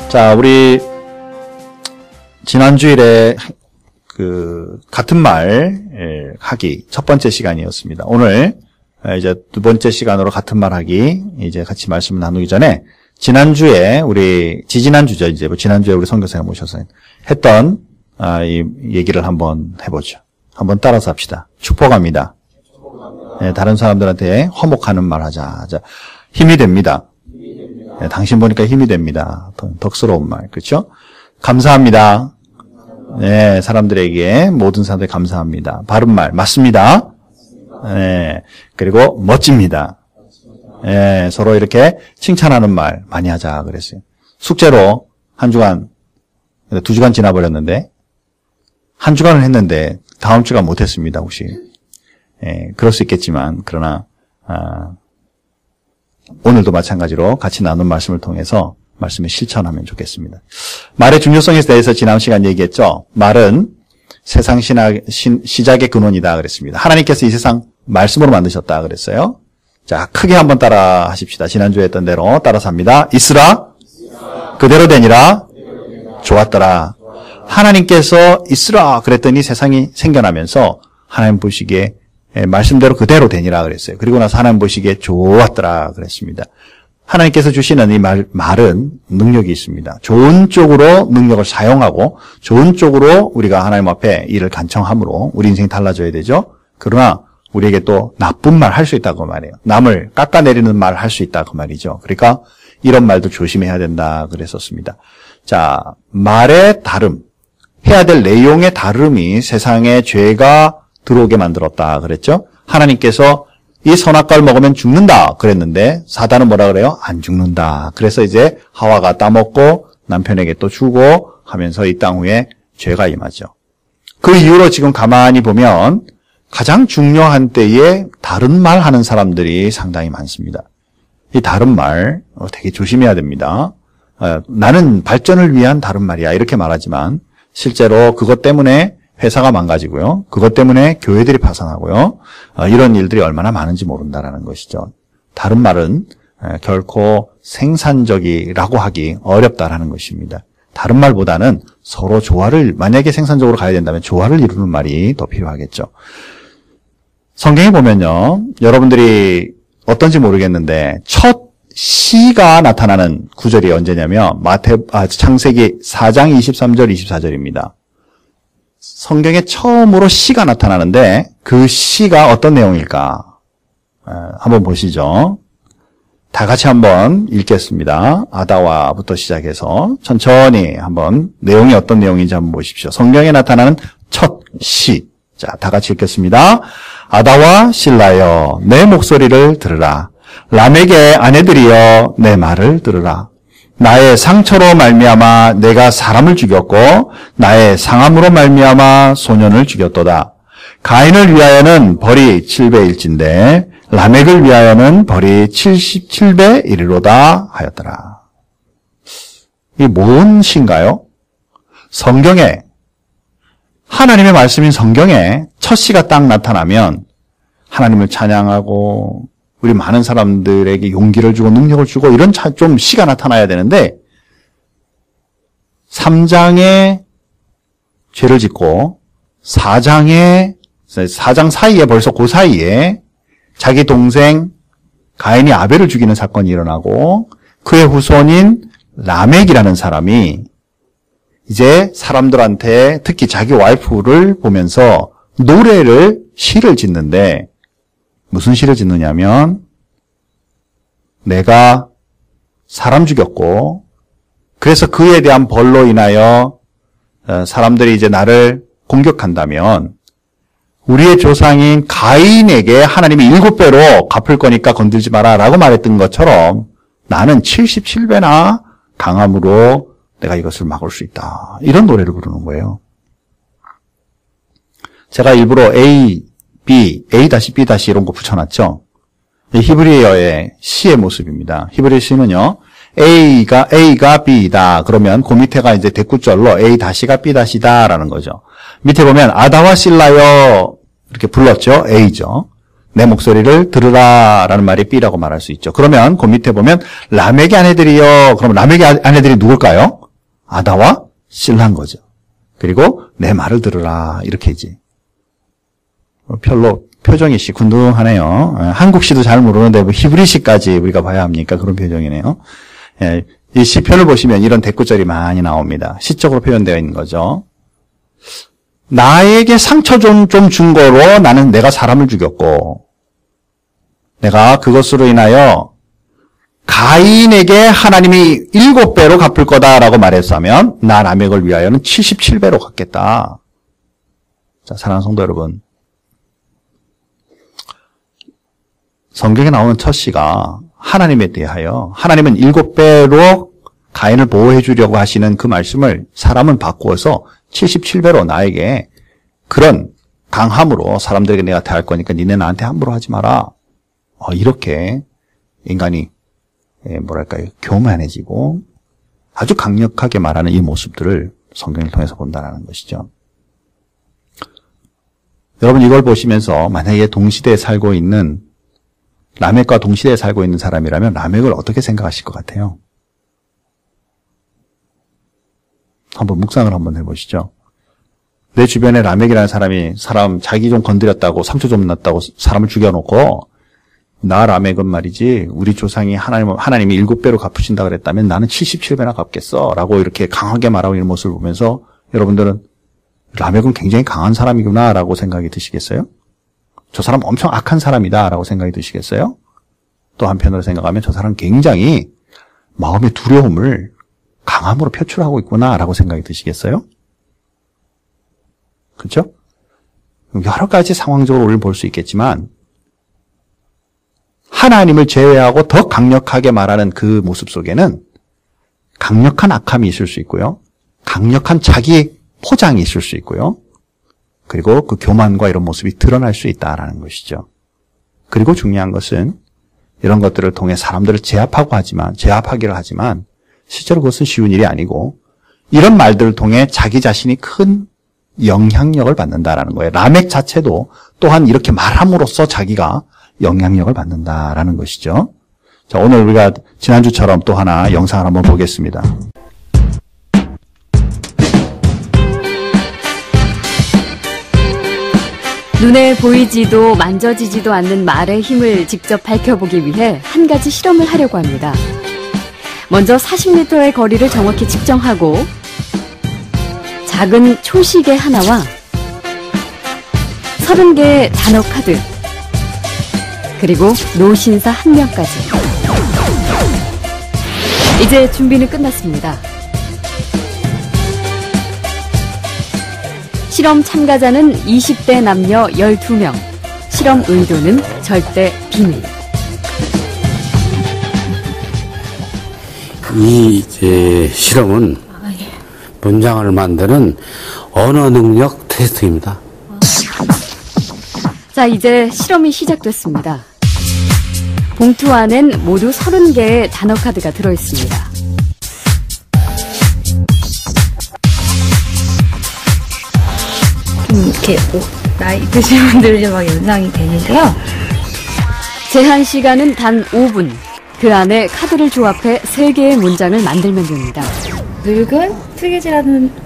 자, 우리 지난주일에 같은 말 하기 첫 번째 시간이었습니다. 오늘 이제 두 번째 시간으로 같은 말 하기 이제 같이 말씀을 나누기 전에 지난주에 지난주죠. 이제 지난주에 우리 선교사가 모셔서 했던 이 얘기를 한번 해보죠. 한번 따라서 합시다. 축복합니다. 네, 다른 사람들한테 화목하는 말 하자. 자, 힘이 됩니다. 네, 당신 보니까 힘이 됩니다. 덕스러운 말, 그렇죠? 감사합니다. 네, 사람들에게 모든 사람들 감사합니다. 바른 말 맞습니다. 네, 그리고 멋집니다. 네, 서로 이렇게 칭찬하는 말 많이 하자 그랬어요. 숙제로 한 주간, 2주간 지나버렸는데 한 주간을 했는데 다음 주가 못했습니다. 혹시 그럴 수 있겠지만 그러나 오늘도 마찬가지로 같이 나눈 말씀을 통해서 말씀을 실천하면 좋겠습니다. 말의 중요성에 대해서 지난 시간 얘기했죠. 말은 세상 시작의 근원이다 그랬습니다. 하나님께서 이 세상 말씀으로 만드셨다 그랬어요. 자, 크게 한번 따라 하십시다. 지난주에 했던 대로 따라서 합니다. 있으라, 그대로 되니라, 좋았더라. 하나님께서 있으라 그랬더니 세상이 생겨나면서 하나님 보시기에 말씀대로 그대로 되니라 그랬어요. 그리고 나서 하나님 보시기에 좋았더라 그랬습니다. 하나님께서 주시는 이 말은 능력이 있습니다. 좋은 쪽으로 능력을 사용하고 좋은 쪽으로 우리가 하나님 앞에 일을 간청함으로 우리 인생이 달라져야 되죠. 그러나 우리에게 또 나쁜 말 할 수 있다고 말해요. 남을 깎아내리는 말 할 수 있다고 말이죠. 그러니까 이런 말도 조심해야 된다 그랬었습니다. 자, 말의 다름, 해야 될 내용의 다름이 세상에 죄가 들어오게 만들었다 그랬죠. 하나님께서 이 선악과를 먹으면 죽는다 그랬는데 사단은 뭐라 그래요? 안 죽는다. 그래서 이제 하와가 따먹고 남편에게 또 주고 하면서 이 땅 위에 죄가 임하죠. 그 이후로 지금 가만히 보면 가장 중요한 때에 다른 말 하는 사람들이 상당히 많습니다. 이 다른 말 되게 조심해야 됩니다. 나는 발전을 위한 다른 말이야 이렇게 말하지만 실제로 그것 때문에 회사가 망가지고요. 그것 때문에 교회들이 파산하고요. 이런 일들이 얼마나 많은지 모른다라는 것이죠. 다른 말은 결코 생산적이라고 하기 어렵다라는 것입니다. 다른 말보다는 서로 조화를, 만약에 생산적으로 가야 된다면 조화를 이루는 말이 더 필요하겠죠. 성경에 보면요. 여러분들이 어떤지 모르겠는데 첫 시가 나타나는 구절이 언제냐면 창세기 4장 23절 24절입니다. 성경에 처음으로 시가 나타나는데 그 시가 어떤 내용일까? 한번 보시죠. 다 같이 한번 읽겠습니다. 아다와부터 시작해서 천천히 한번 내용이 어떤 내용인지 한번 보십시오. 성경에 나타나는 첫 시. 자, 다 같이 읽겠습니다. 아다와 실라여 내 목소리를 들으라. 라멕의 아내들이여 내 말을 들으라. 나의 상처로 말미암아 내가 사람을 죽였고 나의 상함으로 말미암아 소년을 죽였도다. 가인을 위하여는 벌이 7배일진데 라멕을 위하여는 벌이 77배이리로다 하였더라. 이게 뭔 시인가요? 성경에, 하나님의 말씀인 성경에 첫 시가 딱 나타나면 하나님을 찬양하고 우리 많은 사람들에게 용기를 주고 능력을 주고 이런 좀 시가 나타나야 되는데 3장에 죄를 짓고 4장 사이에 벌써 그 사이에 자기 동생 가인이 아벨을 죽이는 사건이 일어나고 그의 후손인 라멕이라는 사람이 이제 사람들한테 특히 자기 와이프를 보면서 시를 짓는데 무슨 시를 짓느냐면 내가 사람 죽였고 그래서 그에 대한 벌로 인하여 사람들이 이제 나를 공격한다면 우리의 조상인 가인에게 하나님이 7배로 갚을 거니까 건들지 마라 라고 말했던 것처럼 나는 77배나 강함으로 내가 이것을 막을 수 있다. 이런 노래를 부르는 거예요. 제가 일부러 A, B, A-B- 이런 거 붙여놨죠. 히브리어의 시의 모습입니다. 히브리 시는요, A가 B이다. 그러면 그 밑에가 이제 대꾸절로 A-가 B-다라는 거죠. 밑에 보면 아다와 실라여 이렇게 불렀죠. A죠. 내 목소리를 들으라라는 말이 B라고 말할 수 있죠. 그러면 그 밑에 보면 라멕의 아내들이요. 그럼 라멕의 아내들이 누굴까요? 아다와 실라인 거죠. 그리고 내 말을 들으라 이렇게지. 별로 표정이 시큰둥하네요. 한국시도 잘 모르는데 뭐 히브리시까지 우리가 봐야 합니까? 그런 표정이네요. 예, 이 시편을 보시면 이런 대꾸절이 많이 나옵니다. 시적으로 표현되어 있는 거죠. 나에게 상처 좀 준 거로 나는 내가 사람을 죽였고 내가 그것으로 인하여 가인에게 하나님이 7배로 갚을 거다라고 말했으면 나 라멕을 위하여는 77배로 갚겠다. 자, 사랑하는 성도 여러분, 성경에 나오는 첫 시가 하나님에 대하여 하나님은 7배로 가인을 보호해 주려고 하시는 그 말씀을 사람은 바꾸어서 77배로 나에게 그런 강함으로 사람들에게 내가 대할 거니까 니네 나한테 함부로 하지 마라. 이렇게 인간이 뭐랄까요, 교만해지고 아주 강력하게 말하는 이 모습들을 성경을 통해서 본다는 것이죠. 여러분 이걸 보시면서 만약에 동시대에 살고 있는 라멕과 동시대에 살고 있는 사람이라면 라멕을 어떻게 생각하실 것 같아요? 한번 묵상을 한번 해보시죠. 내 주변에 라멕이라는 사람이 자기 좀 건드렸다고 상처 좀 났다고 사람을 죽여놓고 나 라멕은 말이지 우리 조상이 하나님이 7배로 갚으신다 그랬다면 나는 77배나 갚겠어 라고 이렇게 강하게 말하고 있는 모습을 보면서 여러분들은 라멕은 굉장히 강한 사람이구나 라고 생각이 드시겠어요? 저 사람 엄청 악한 사람이다 라고 생각이 드시겠어요? 또 한편으로 생각하면 저 사람 굉장히 마음의 두려움을 강함으로 표출하고 있구나 라고 생각이 드시겠어요? 그렇죠? 여러 가지 상황적으로 우리는 볼 수 있겠지만 하나님을 제외하고 더 강력하게 말하는 그 모습 속에는 강력한 악함이 있을 수 있고요. 강력한 자기 포장이 있을 수 있고요. 그리고 그 교만과 이런 모습이 드러날 수 있다라는 것이죠. 그리고 중요한 것은 이런 것들을 통해 사람들을 제압하기를 하지만 실제로 그것은 쉬운 일이 아니고 이런 말들을 통해 자기 자신이 큰 영향력을 받는다라는 거예요. 라멕 자체도 또한 이렇게 말함으로써 자기가 영향력을 받는다라는 것이죠. 자, 오늘 우리가 지난주처럼 또 하나 영상을 한번 보겠습니다. 눈에 보이지도 만져지지도 않는 말의 힘을 직접 밝혀보기 위해 한 가지 실험을 하려고 합니다. 먼저 40m의 거리를 정확히 측정하고 작은 초시계 하나와 30개의 단어 카드 그리고 노신사 1명까지. 이제 준비는 끝났습니다. 실험 참가자는 20대 남녀 12명. 실험 의도는 절대 비밀. 이 실험은 문장을 만드는 언어 능력 테스트입니다. 자, 이제 실험이 시작됐습니다. 봉투 안엔 모두 30개의 단어 카드가 들어있습니다. 이렇게 나이 드신 분들이 막 연상이 되는데요. 제한 시간은 단 5분. 그 안에 카드를 조합해 3개의 문장을 만들면 됩니다. 늙은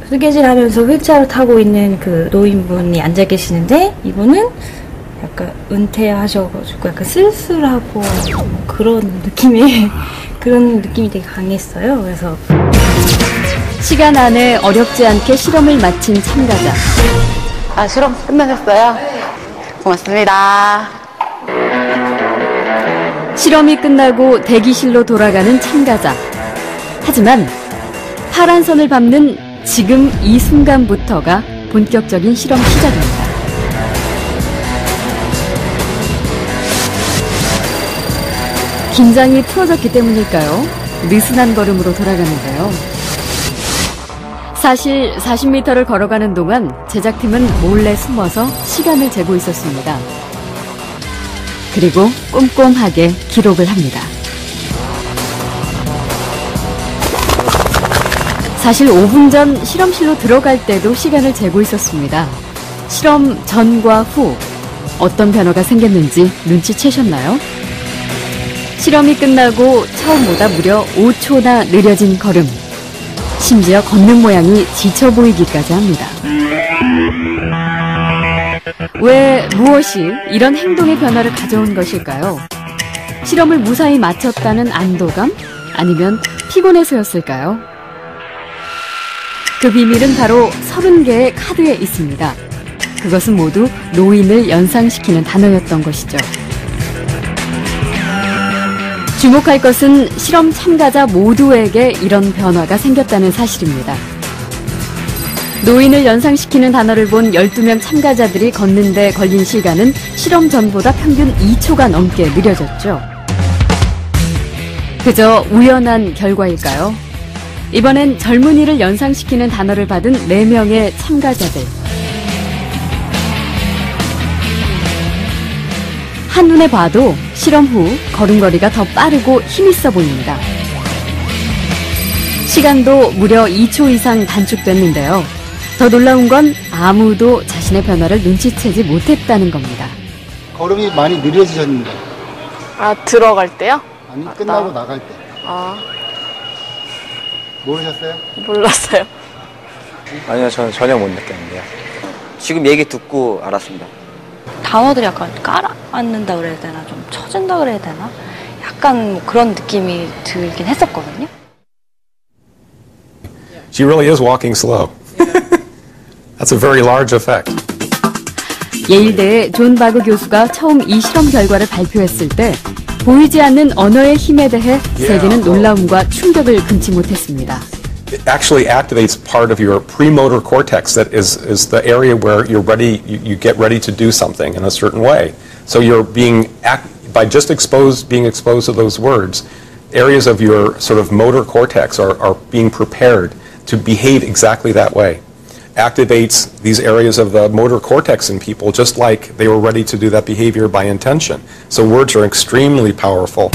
뜨개질하면서 휠체어를 타고 있는 그 노인분이 앉아 계시는데 이분은 약간 은퇴하셔가지고 약간 쓸쓸하고 그런 느낌이 되게 강했어요. 그래서 시간 안에 어렵지 않게 실험을 마친 참가자. 실험 끝나셨어요? 고맙습니다. 실험이 끝나고 대기실로 돌아가는 참가자. 하지만 파란 선을 밟는 지금 이 순간부터가 본격적인 실험 시작입니다. 긴장이 풀어졌기 때문일까요? 느슨한 걸음으로 돌아가는데요. 사실 40m를 걸어가는 동안 제작팀은 몰래 숨어서 시간을 재고 있었습니다. 그리고 꼼꼼하게 기록을 합니다. 사실 5분 전 실험실로 들어갈 때도 시간을 재고 있었습니다. 실험 전과 후 어떤 변화가 생겼는지 눈치채셨나요? 실험이 끝나고 처음보다 무려 5초나 느려진 걸음. 심지어 걷는 모양이 지쳐 보이기까지 합니다. 왜 무엇이 이런 행동의 변화를 가져온 것일까요? 실험을 무사히 마쳤다는 안도감? 아니면 피곤해서였을까요? 그 비밀은 바로 30개의 카드에 있습니다. 그것은 모두 노인을 연상시키는 단어였던 것이죠. 주목할 것은 실험 참가자 모두에게 이런 변화가 생겼다는 사실입니다. 노인을 연상시키는 단어를 본 12명 참가자들이 걷는 데 걸린 시간은 실험 전보다 평균 2초가 넘게 느려졌죠. 그저 우연한 결과일까요? 이번엔 젊은이를 연상시키는 단어를 받은 4명의 참가자들. 한눈에 봐도 실험 후 걸음걸이가 더 빠르고 힘있어 보입니다. 시간도 무려 2초 이상 단축됐는데요. 더 놀라운 건 아무도 자신의 변화를 눈치채지 못했다는 겁니다. 걸음이 많이 느려지셨는데. 아, 들어갈 때요? 아니, 끝나고 나갈 때. 아, 모르셨어요? 몰랐어요. 아니요, 저는 전혀 못 느꼈는데요. 지금 얘기 듣고 알았습니다. 단어들이 약간 깔아앉는다 그래야 되나, 좀 처진다 그래야 되나? 약간 뭐 그런 느낌이 들긴 했었거든요. She really is walking slow. That's a very large effect. 예일대의 존 바그 교수가 처음 이 실험 결과를 발표했을 때 보이지 않는 언어의 힘에 대해 세계는 놀라움과 충격을 금치 못했습니다. It actually activates part of your premotor cortex that is the area where you're ready, you get ready to do something in a certain way. So you're by just being exposed to those words, areas of your sort of motor cortex are being prepared to behave exactly that way. Activates these areas of the motor cortex in people just like they were ready to do that behavior by intention. So words are extremely powerful.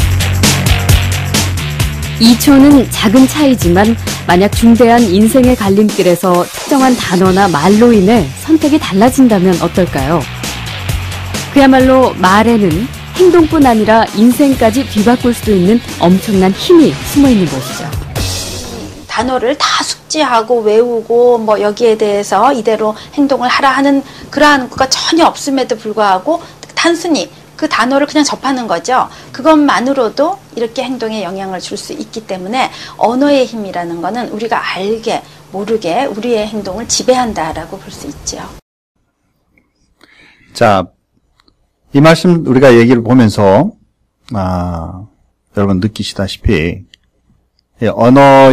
2초는 작은 차이지만 만약 중대한 인생의 갈림길에서 특정한 단어나 말로 인해 선택이 달라진다면 어떨까요? 그야말로 말에는 행동뿐 아니라 인생까지 뒤바꿀 수 있는 엄청난 힘이 숨어 있는 것이죠. 단어를 다 숙지하고 외우고 뭐 여기에 대해서 이대로 행동을 하라 하는 그러한 것가 전혀 없음에도 불구하고 단순히 그 단어를 그냥 접하는 거죠. 그것만으로도 이렇게 행동에 영향을 줄 수 있기 때문에 언어의 힘이라는 거는 우리가 알게 모르게 우리의 행동을 지배한다라고 볼 수 있죠. 자, 이 말씀 우리가 얘기를 보면서 여러분 느끼시다시피 언어로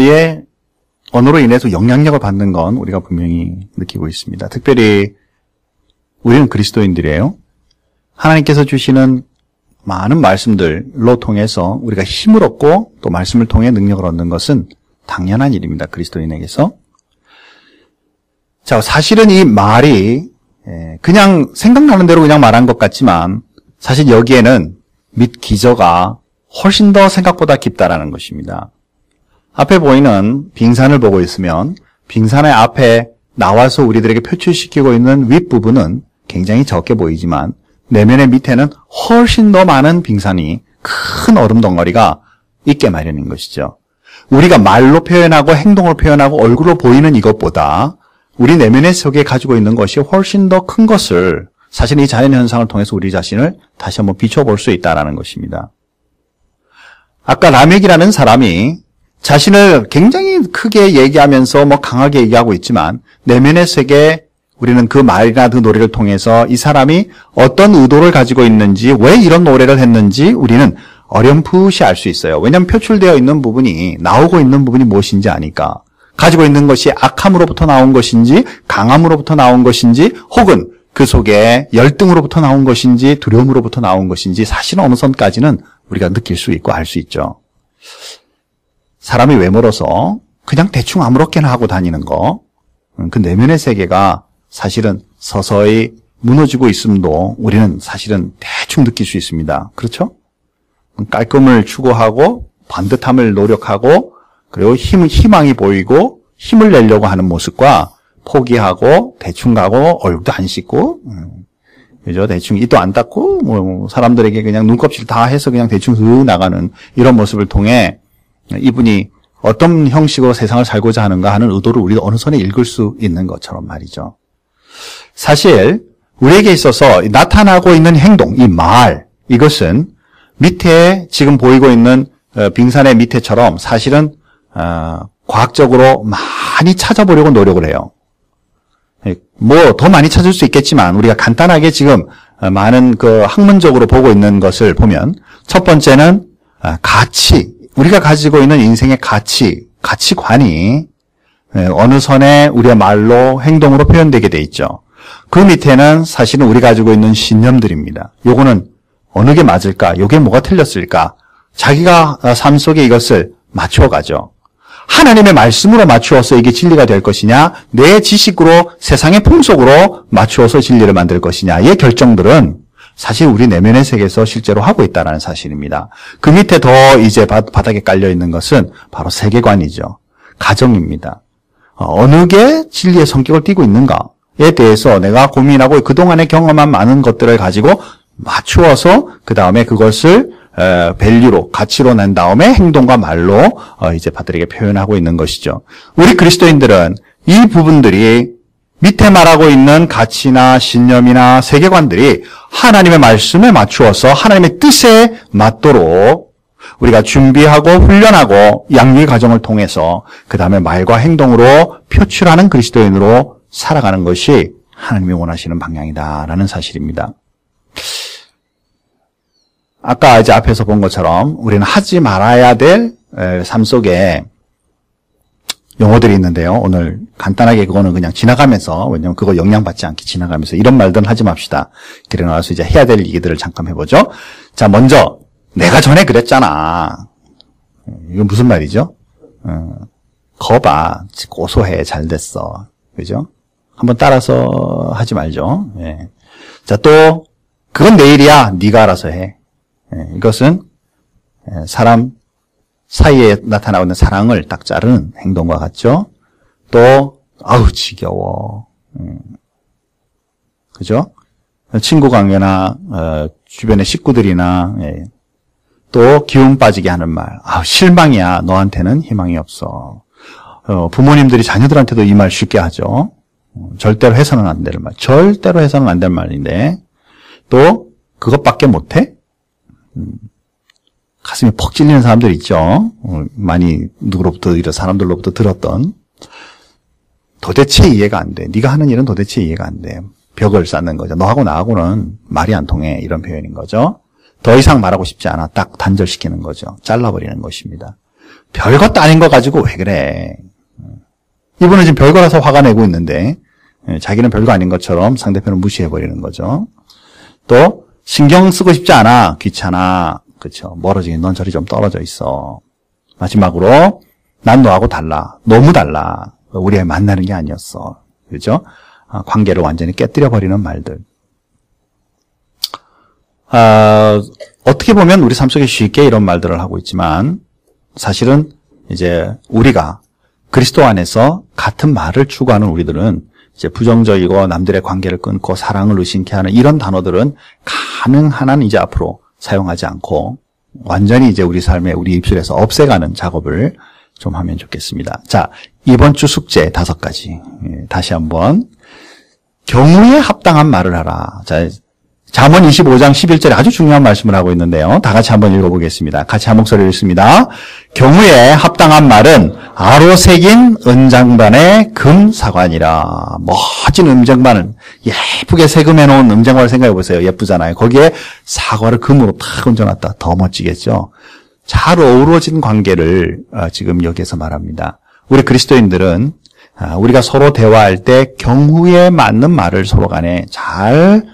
인해서 영향력을 받는 건 우리가 분명히 느끼고 있습니다. 특별히 우리는 그리스도인들이에요. 하나님께서 주시는 많은 말씀들로 통해서 우리가 힘을 얻고 또 말씀을 통해 능력을 얻는 것은 당연한 일입니다. 그리스도인에게서. 자, 사실은 이 말이 그냥 생각나는 대로 그냥 말한 것 같지만 사실 여기에는 밑 기저가 훨씬 더 생각보다 깊다라는 것입니다. 앞에 보이는 빙산을 보고 있으면 빙산의 앞에 나와서 우리들에게 표출시키고 있는 윗부분은 굉장히 적게 보이지만 내면의 밑에는 훨씬 더 많은 빙산이 큰 얼음 덩어리가 있게 마련인 것이죠. 우리가 말로 표현하고 행동을 표현하고 얼굴로 보이는 이것보다 우리 내면의 속에 가지고 있는 것이 훨씬 더 큰 것을 사실 이 자연현상을 통해서 우리 자신을 다시 한번 비춰볼 수 있다는 것입니다. 아까 라멕이라는 사람이 자신을 굉장히 크게 얘기하면서 강하게 얘기하고 있지만 내면의 세계에 우리는 그 말이나 그 노래를 통해서 이 사람이 어떤 의도를 가지고 있는지 왜 이런 노래를 했는지 우리는 어렴풋이 알 수 있어요. 왜냐하면 표출되어 있는 부분이 나오고 있는 부분이 무엇인지 아니까. 가지고 있는 것이 악함으로부터 나온 것인지 강함으로부터 나온 것인지 혹은 그 속에 열등으로부터 나온 것인지 두려움으로부터 나온 것인지 사실은 어느 선까지는 우리가 느낄 수 있고 알 수 있죠. 사람이 외모로서 그냥 대충 아무렇게나 하고 다니는 거, 그 내면의 세계가 사실은 서서히 무너지고 있음도 우리는 사실은 대충 느낄 수 있습니다. 그렇죠? 깔끔을 추구하고 반듯함을 노력하고 그리고 희망이 보이고 힘을 내려고 하는 모습과 포기하고 대충 가고 얼굴도 안 씻고 그죠? 대충 이도 안 닦고 사람들에게 그냥 눈껍질 다 해서 그냥 대충 나가는 이런 모습을 통해 이분이 어떤 형식으로 세상을 살고자 하는가 하는 의도를 우리가 어느 선에 읽을 수 있는 것처럼 말이죠. 사실 우리에게 있어서 나타나고 있는 행동, 이 말, 이것은 밑에 지금 보이고 있는 빙산의 밑에처럼 사실은 과학적으로 많이 찾아보려고 노력을 해요. 뭐 더 많이 찾을 수 있겠지만 우리가 간단하게 지금 많은 그 학문적으로 보고 있는 것을 보면 첫 번째는 가치, 우리가 가지고 있는 인생의 가치관이 어느 선에 우리의 말로 행동으로 표현되게 돼 있죠. 그 밑에는 사실은 우리가 가지고 있는 신념들입니다. 요거는 어느 게 맞을까? 요게 뭐가 틀렸을까? 자기가 삶 속에 이것을 맞추어가죠. 하나님의 말씀으로 맞추어서 이게 진리가 될 것이냐, 내 지식으로 세상의 풍속으로 맞추어서 진리를 만들 것이냐의 결정들은 사실 우리 내면의 세계에서 실제로 하고 있다는 사실입니다. 그 밑에 더 이제 바닥에 깔려 있는 것은 바로 세계관이죠. 가정입니다. 어느 게 진리의 성격을 띠고 있는가에 대해서 내가 고민하고 그동안에 경험한 많은 것들을 가지고 맞추어서 그 다음에 그것을 밸류로, 가치로 낸 다음에 행동과 말로 이제 바들에게 표현하고 있는 것이죠. 우리 그리스도인들은 이 부분들이 밑에 말하고 있는 가치나 신념이나 세계관들이 하나님의 말씀에 맞추어서 하나님의 뜻에 맞도록 우리가 준비하고 훈련하고 양육의 과정을 통해서 그 다음에 말과 행동으로 표출하는 그리스도인으로 살아가는 것이 하나님이 원하시는 방향이다라는 사실입니다. 아까 이제 앞에서 본 것처럼 우리는 하지 말아야 될 삶 속에 용어들이 있는데요. 오늘 간단하게 그거는 그냥 지나가면서, 왜냐면 그거 영향받지 않게 지나가면서 이런 말들은 하지 맙시다. 그래 나와서 이제 해야 될 얘기들을 잠깐 해보죠. 자, 먼저 내가 전에 그랬잖아. 이건 무슨 말이죠? 거봐, 고소해, 잘 됐어. 그죠? 한번 따라서 하지 말죠. 예. 자, 또 그건 내일이야. 네가 알아서 해. 이것은 사람 사이에 나타나고 있는 사랑을 딱 자르는 행동과 같죠. 또 아우 지겨워. 그죠? 친구 관계나 주변의 식구들이나 또 기운 빠지게 하는 말. 아우 실망이야. 너한테는 희망이 없어. 부모님들이 자녀들한테도 이 말 쉽게 하죠. 절대로 해서는 안 될 말. 절대로 해서는 안 될 말인데 또 그것밖에 못해? 가슴이 퍽 찔리는 사람들 있죠. 많이 누구로부터 이런 사람들로부터 들었던 도대체 이해가 안 돼. 네가 하는 일은 도대체 이해가 안 돼. 벽을 쌓는 거죠. 너하고 나하고는 말이 안 통해. 이런 표현인 거죠. 더 이상 말하고 싶지 않아. 딱 단절시키는 거죠. 잘라버리는 것입니다. 별것도 아닌 거 가지고 왜 그래. 이분은 지금 별거라서 화가 내고 있는데 자기는 별거 아닌 것처럼 상대편을 무시해버리는 거죠. 또 신경 쓰고 싶지 않아. 귀찮아. 그렇죠. 멀어지긴 넌 저리 좀 떨어져 있어. 마지막으로 난 너하고 달라. 너무 달라. 우리 만나는 게 아니었어. 그렇죠? 관계를 완전히 깨뜨려버리는 말들. 어떻게 보면 우리 삶 속에 쉽게 이런 말들을 하고 있지만 사실은 이제 우리가 그리스도 안에서 같은 말을 추구하는 우리들은 이제 부정적이고 남들의 관계를 끊고 사랑을 의심케 하는 이런 단어들은 가능한 한 이제 앞으로 사용하지 않고 완전히 이제 우리 삶에 우리 입술에서 없애가는 작업을 좀 하면 좋겠습니다. 자, 이번 주 숙제 5가지. 다시 한번. 경우에 합당한 말을 하라. 자, 잠언 25장 11절에 아주 중요한 말씀을 하고 있는데요. 다 같이 한번 읽어보겠습니다. 같이 한 목소리로 읽습니다. 경우에 합당한 말은 아로 새긴 은장반의 금사관이라. 멋진 은장반을 예쁘게 세금해놓은 은장반을 생각해보세요. 예쁘잖아요. 거기에 사과를 금으로 탁 얹어놨다. 더 멋지겠죠. 잘 어우러진 관계를 지금 여기에서 말합니다. 우리 그리스도인들은 우리가 서로 대화할 때 경우에 맞는 말을 서로 간에 잘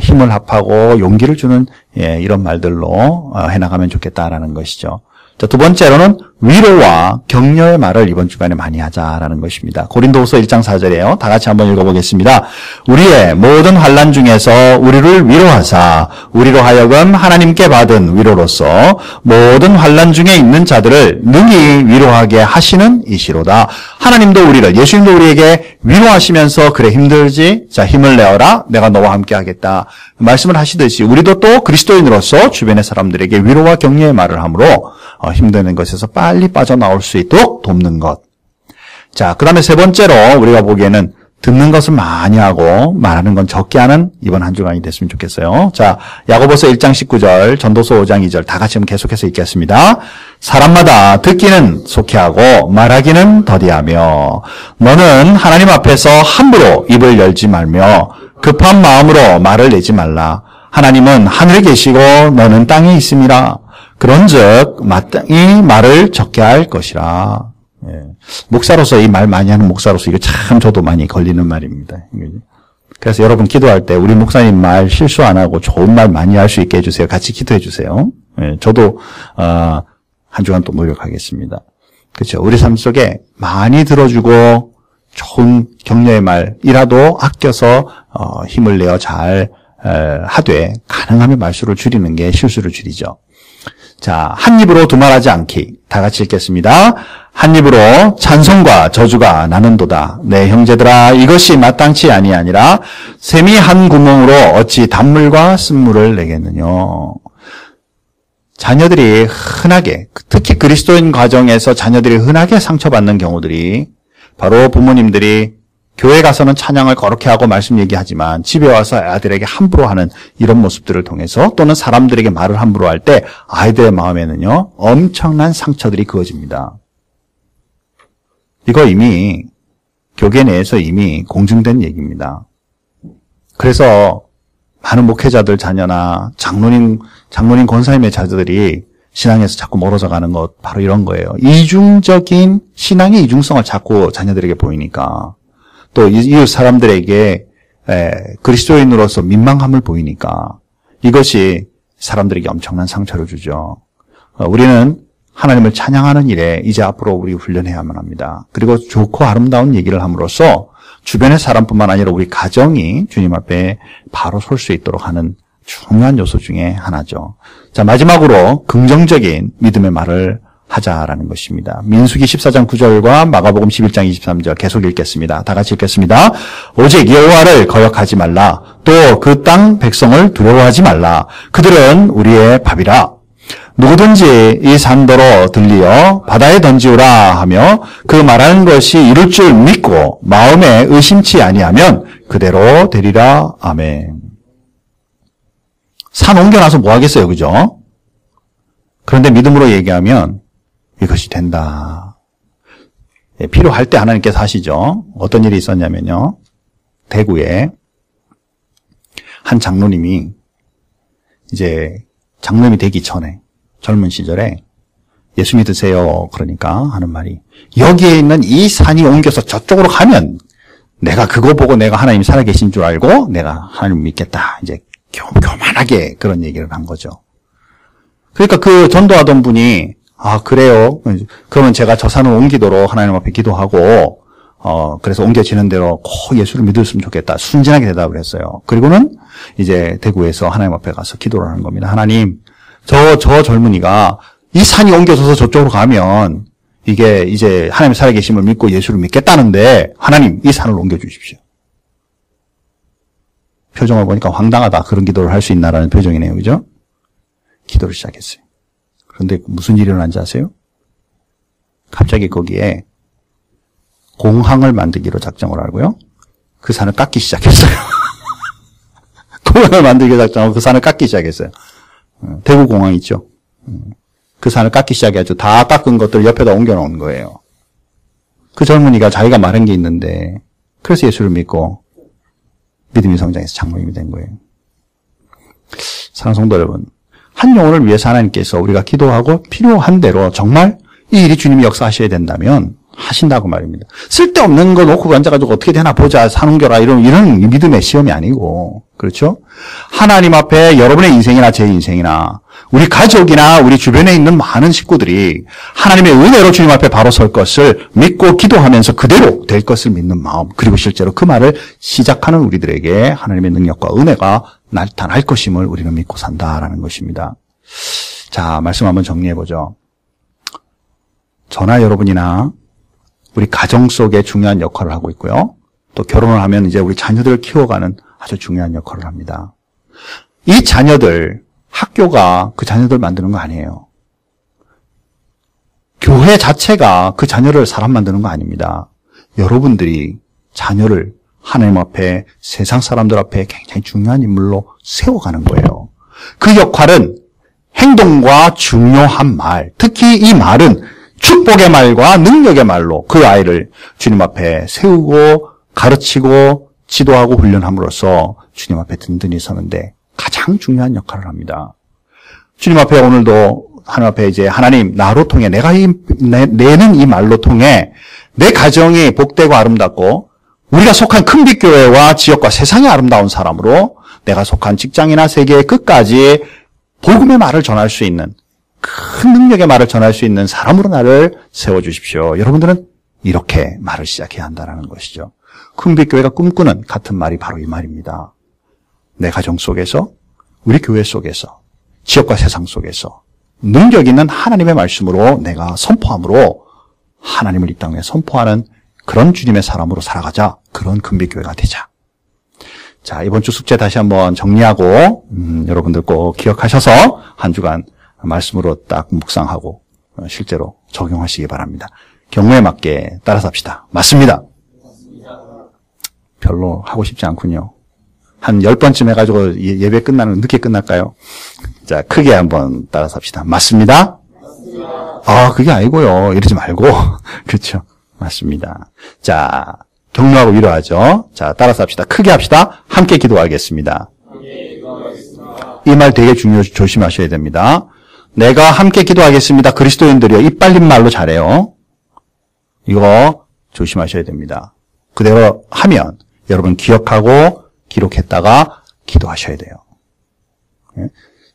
힘을 합하고 용기를 주는 이런 말들로 해나가면 좋겠다라는 것이죠. 자, 두 번째로는 위로와 격려의 말을 이번 주간에 많이 하자라는 것입니다. 고린도후서 1장 4절이에요. 다 같이 한번 읽어보겠습니다. 우리의 모든 환난 중에서 우리를 위로하사 우리로 하여금 하나님께 받은 위로로서 모든 환난 중에 있는 자들을 능히 위로하게 하시는 이시로다. 하나님도 우리를, 예수님도 우리에게 위로하시면서 그래 힘들지? 자, 힘을 내어라. 내가 너와 함께 하겠다. 말씀을 하시듯이 우리도 또 그리스도인으로서 주변의 사람들에게 위로와 격려의 말을 함으로 힘드는 것에서 빨리 빠져나올 수 있도록 돕는 것. 자, 그 다음에 세 번째로 우리가 보기에는 듣는 것을 많이 하고 말하는 건 적게 하는 이번 한 주간이 됐으면 좋겠어요. 자, 야고보서 1장 19절, 전도서 5장 2절 다 같이 계속해서 읽겠습니다. 사람마다 듣기는 속히 하고 말하기는 더디하며 너는 하나님 앞에서 함부로 입을 열지 말며 급한 마음으로 말을 내지 말라. 하나님은 하늘에 계시고 너는 땅에 있음이라. 그런즉 마땅히 말을 적게 할 것이라. 예. 목사로서 이 말 많이 하는 목사로서 이거 참 저도 많이 걸리는 말입니다. 그래서 여러분 기도할 때 우리 목사님 말 실수 안 하고 좋은 말 많이 할 수 있게 해주세요. 같이 기도해 주세요. 예. 저도 한 주간 또 노력하겠습니다. 그렇죠. 우리 삶 속에 많이 들어주고 좋은 격려의 말이라도 아껴서 힘을 내어 잘 하되 가능하면 말수를 줄이는 게 실수를 줄이죠. 자, 한 입으로 두말하지 않기. 다 같이 읽겠습니다. 한 입으로 찬송과 저주가 나는도다. 내 형제들아, 이것이 마땅치 아니하니라. 샘이 한 구멍으로 어찌 단물과 쓴물을 내겠느뇨. 자녀들이 흔하게, 특히 그리스도인 과정에서 자녀들이 흔하게 상처받는 경우들이 바로 부모님들이 교회 가서는 찬양을 거룩히 하고 말씀 얘기하지만 집에 와서 아이들에게 함부로 하는 이런 모습들을 통해서 또는 사람들에게 말을 함부로 할 때 아이들의 마음에는요 엄청난 상처들이 그어집니다. 이거 이미 교계 내에서 이미 공증된 얘기입니다. 그래서 많은 목회자들 자녀나 장로님 권사님의 자녀들이 신앙에서 자꾸 멀어져 가는 것 바로 이런 거예요. 이중적인 신앙의 이중성을 자꾸 자녀들에게 보이니까 또 이웃 사람들에게 그리스도인으로서 민망함을 보이니까 이것이 사람들에게 엄청난 상처를 주죠. 우리는 하나님을 찬양하는 일에 이제 앞으로 우리 훈련해야만 합니다. 그리고 좋고 아름다운 얘기를 함으로써 주변의 사람뿐만 아니라 우리 가정이 주님 앞에 바로 설 수 있도록 하는 중요한 요소 중에 하나죠. 자, 마지막으로 긍정적인 믿음의 말을 하자라는 것입니다. 민수기 14장 9절과 마가복음 11장 23절 계속 읽겠습니다. 다 같이 읽겠습니다. 오직 여호와를 거역하지 말라. 또 그 땅 백성을 두려워하지 말라. 그들은 우리의 밥이라. 누구든지 이 산더러 들리어 바다에 던지우라 하며 그 말하는 것이 이룰 줄 믿고 마음에 의심치 아니하면 그대로 되리라. 아멘. 산 옮겨놔서 뭐 하겠어요, 그죠? 그런데 믿음으로 얘기하면 이것이 된다. 필요할 때 하나님께서 하시죠. 어떤 일이 있었냐면요. 대구에 한 장로님이 이제 장로님이 되기 전에 젊은 시절에 예수 믿으세요. 그러니까 하는 말이 여기에 있는 이 산이 옮겨서 저쪽으로 가면 내가 그거 보고 내가 하나님이 살아계신 줄 알고 내가 하나님 믿겠다. 이제 교만하게 그런 얘기를 한 거죠. 그러니까 그 전도하던 분이 아, 그래요. 그러면 제가 저 산을 옮기도록 하나님 앞에 기도하고, 그래서 옮겨지는 대로 꼭 예수를 믿었으면 좋겠다. 순진하게 대답을 했어요. 그리고는 이제 대구에서 하나님 앞에 가서 기도를 하는 겁니다. 하나님, 저 젊은이가 이 산이 옮겨져서 저쪽으로 가면 이게 이제 하나님의 살아계심을 믿고 예수를 믿겠다는데 하나님, 이 산을 옮겨주십시오. 표정을 보니까 황당하다. 그런 기도를 할 수 있나라는 표정이네요. 그죠? 기도를 시작했어요. 그런데 무슨 일이 일어난지 아세요? 갑자기 거기에 공항을 만들기로 작정을 하고요. 그 산을 깎기 시작했어요. 공항을 만들기로 작정하고 그 산을 깎기 시작했어요. 대구 공항 있죠? 그 산을 깎기 시작해가지고 다 깎은 것들을 옆에다 옮겨놓은 거예요. 그 젊은이가 자기가 말한 게 있는데 그래서 예수를 믿고 믿음이 성장해서 장로님이 된 거예요. 사랑하는 성도 여러분, 한 영혼을 위해서 하나님께서 우리가 기도하고 필요한 대로 정말 이 일이 주님이 역사하셔야 된다면 하신다고 말입니다. 쓸데없는 거 놓고 앉아가지고 어떻게 되나 보자, 사는겨라 이런 믿음의 시험이 아니고, 그렇죠? 하나님 앞에 여러분의 인생이나 제 인생이나 우리 가족이나 우리 주변에 있는 많은 식구들이 하나님의 은혜로 주님 앞에 바로 설 것을 믿고 기도하면서 그대로 될 것을 믿는 마음, 그리고 실제로 그 말을 시작하는 우리들에게 하나님의 능력과 은혜가 나타날 것임을 우리는 믿고 산다라는 것입니다. 자, 말씀 한번 정리해보죠. 저나 여러분이나 우리 가정 속에 중요한 역할을 하고 있고요. 또 결혼을 하면 이제 우리 자녀들을 키워가는 아주 중요한 역할을 합니다. 이 자녀들, 학교가 그 자녀들 만드는 거 아니에요. 교회 자체가 그 자녀를 사람 만드는 거 아닙니다. 여러분들이 자녀를 하나님 앞에, 세상 사람들 앞에 굉장히 중요한 인물로 세워가는 거예요. 그 역할은 행동과 중요한 말, 특히 이 말은 축복의 말과 능력의 말로 그 아이를 주님 앞에 세우고 가르치고 지도하고 훈련함으로써 주님 앞에 든든히 서는데 가장 중요한 역할을 합니다. 주님 앞에 오늘도 하나님 앞에 이제 하나님 나로 통해 내가 내는 이 말로 통해 내 가정이 복되고 아름답고 우리가 속한 큰빛교회와 지역과 세상의 아름다운 사람으로 내가 속한 직장이나 세계의 끝까지 복음의 말을 전할 수 있는 큰 능력의 말을 전할 수 있는 사람으로 나를 세워주십시오. 여러분들은 이렇게 말을 시작해야 한다는 것이죠. 큰빛교회가 꿈꾸는 같은 말이 바로 이 말입니다. 내 가정 속에서, 우리 교회 속에서, 지역과 세상 속에서 능력 있는 하나님의 말씀으로 내가 선포함으로 하나님을 이 땅에 선포하는 그런 주님의 사람으로 살아가자. 그런 큰빛교회가 되자. 자, 이번 주 숙제 다시 한번 정리하고 여러분들 꼭 기억하셔서 한 주간 말씀으로 딱 묵상하고 실제로 적용하시기 바랍니다. 경우에 맞게 따라서 합시다. 맞습니다. 별로 하고 싶지 않군요. 한 10번쯤 해가지고 예배 끝나는 늦게 끝날까요? 자, 크게 한번 따라서 합시다. 맞습니다. 아, 그게 아니고요. 이러지 말고. 그렇죠. 맞습니다. 자, 격려하고 위로하죠. 자, 따라서 합시다. 크게 합시다. 함께 기도하겠습니다. 이 말 되게 조심하셔야 됩니다. 내가 함께 기도하겠습니다. 그리스도인들이요. 입 빨린 말로 잘해요. 이거 조심하셔야 됩니다. 그대로 하면 여러분 기억하고 기록했다가 기도하셔야 돼요.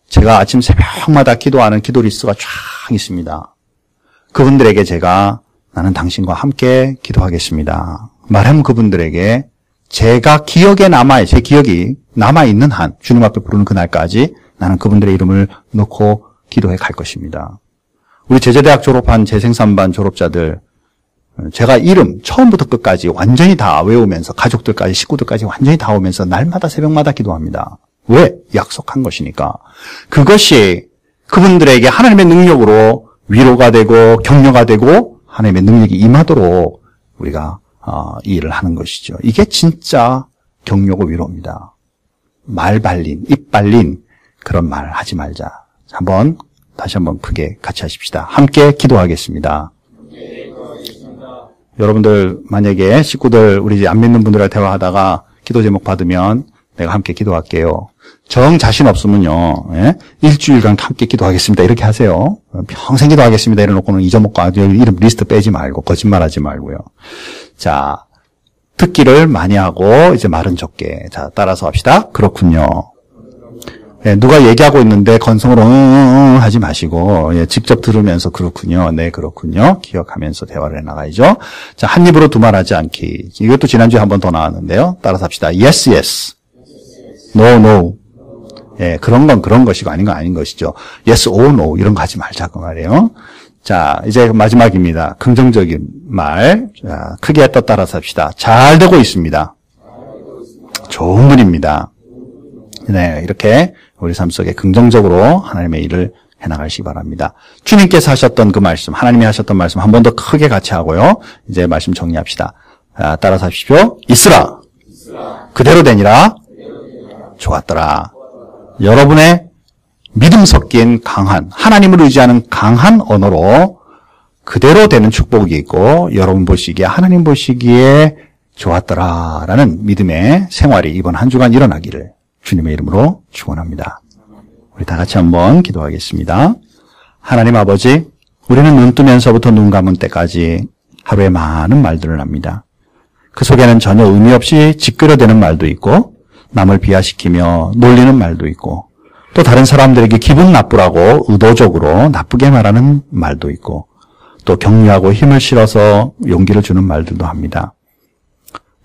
제가 아침 새벽마다 기도하는 기도 리스트가 쫙 있습니다. 그분들에게 제가 나는 당신과 함께 기도하겠습니다. 말하면 그분들에게 제가 기억에 제 기억이 남아있는 한 주님 앞에 부르는 그날까지 나는 그분들의 이름을 놓고 기도해 갈 것입니다. 우리 제자대학 졸업한 재생산반 졸업자들 제가 이름 처음부터 끝까지 완전히 다 외우면서 가족들까지 식구들까지 완전히 다 오면서 날마다 새벽마다 기도합니다. 왜? 약속한 것이니까. 그것이 그분들에게 하나님의 능력으로 위로가 되고 격려가 되고 하나님의 능력이 임하도록 우리가 이 일을 하는 것이죠. 이게 진짜 격려고 위로입니다. 말 발린, 입 발린 그런 말 하지 말자. 다시 한번 크게 같이 하십시다. 함께 기도하겠습니다. 여러분들 만약에 식구들 우리 안 믿는 분들과 대화하다가 기도 제목 받으면 내가 함께 기도할게요. 정 자신 없으면요. 일주일간 함께 기도하겠습니다. 이렇게 하세요. 평생 기도하겠습니다. 이래놓고는 잊어먹고 이름 리스트 빼지 말고 거짓말하지 말고요. 자, 듣기를 많이 하고 이제 말은 적게. 자, 따라서 합시다. 그렇군요. 누가 얘기하고 있는데 건성으로 하지 마시고 직접 들으면서 그렇군요. 네, 그렇군요. 기억하면서 대화를 해나가야죠. 자, 한 입으로 두 말 하지 않기. 이것도 지난주에 한 번 더 나왔는데요. 따라서 합시다. Yes, yes. No, no. 그런 건 그런 것이고 아닌 건 아닌 것이죠. Yes or no 이런 거 하지 말자고 말이에요. 자, 이제 마지막입니다. 긍정적인 말. 자, 크게 또 따라서 합시다. 잘 되고 있습니다. 좋은 분입니다. 네, 이렇게 우리 삶 속에 긍정적으로 하나님의 일을 해나가시기 바랍니다. 주님께서 하셨던 그 말씀, 하나님이 하셨던 말씀 한 번 더 크게 같이 하고요. 이제 말씀 정리합시다. 자, 따라서 하십시오. 있으라. 그대로 되니라. 좋았더라. 여러분의 믿음 섞인 강한, 하나님을 의지하는 강한 언어로 그대로 되는 축복이 있고 여러분 보시기에 하나님 보시기에 좋았더라라는 믿음의 생활이 이번 한 주간 일어나기를 주님의 이름으로 축원합니다. 우리 다 같이 한번 기도하겠습니다. 하나님 아버지, 우리는 눈 뜨면서부터 눈 감은 때까지 하루에 많은 말들을 합니다. 그 속에는 전혀 의미 없이 찌끄러대는 말도 있고 남을 비하시키며 놀리는 말도 있고 또 다른 사람들에게 기분 나쁘라고 의도적으로 나쁘게 말하는 말도 있고 또 격려하고 힘을 실어서 용기를 주는 말들도 합니다.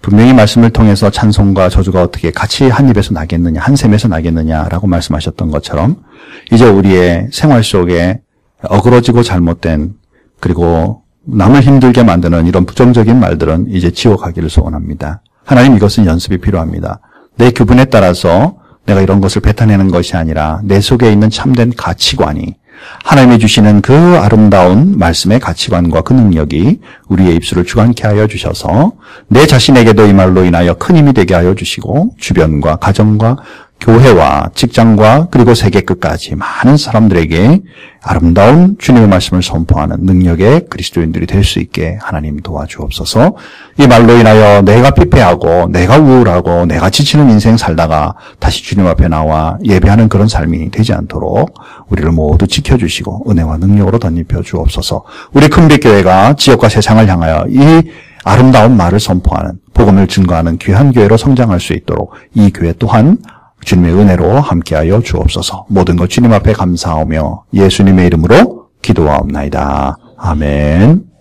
분명히 말씀을 통해서 찬송과 저주가 어떻게 같이 한 입에서 나겠느냐, 한 샘에서 나겠느냐라고 말씀하셨던 것처럼 이제 우리의 생활 속에 어그러지고 잘못된 그리고 남을 힘들게 만드는 이런 부정적인 말들은 이제 지워가기를 소원합니다. 하나님, 이것은 연습이 필요합니다. 내 기분에 따라서 내가 이런 것을 뱉어내는 것이 아니라 내 속에 있는 참된 가치관이 하나님이 주시는 그 아름다운 말씀의 가치관과 그 능력이 우리의 입술을 주관케 하여 주셔서 내 자신에게도 이 말로 인하여 큰 힘이 되게 하여 주시고 주변과 가정과 교회와 직장과 그리고 세계 끝까지 많은 사람들에게 아름다운 주님의 말씀을 선포하는 능력의 그리스도인들이 될 수 있게 하나님 도와주옵소서. 이 말로 인하여 내가 피폐하고 내가 우울하고 내가 지치는 인생 살다가 다시 주님 앞에 나와 예배하는 그런 삶이 되지 않도록 우리를 모두 지켜주시고 은혜와 능력으로 덧입혀 주옵소서. 우리 큰빛교회가 지역과 세상을 향하여 이 아름다운 말을 선포하는 복음을 증거하는 귀한 교회로 성장할 수 있도록 이 교회 또한 주님의 은혜로 함께하여 주옵소서. 모든 것 주님 앞에 감사하며 예수님의 이름으로 기도하옵나이다. 아멘.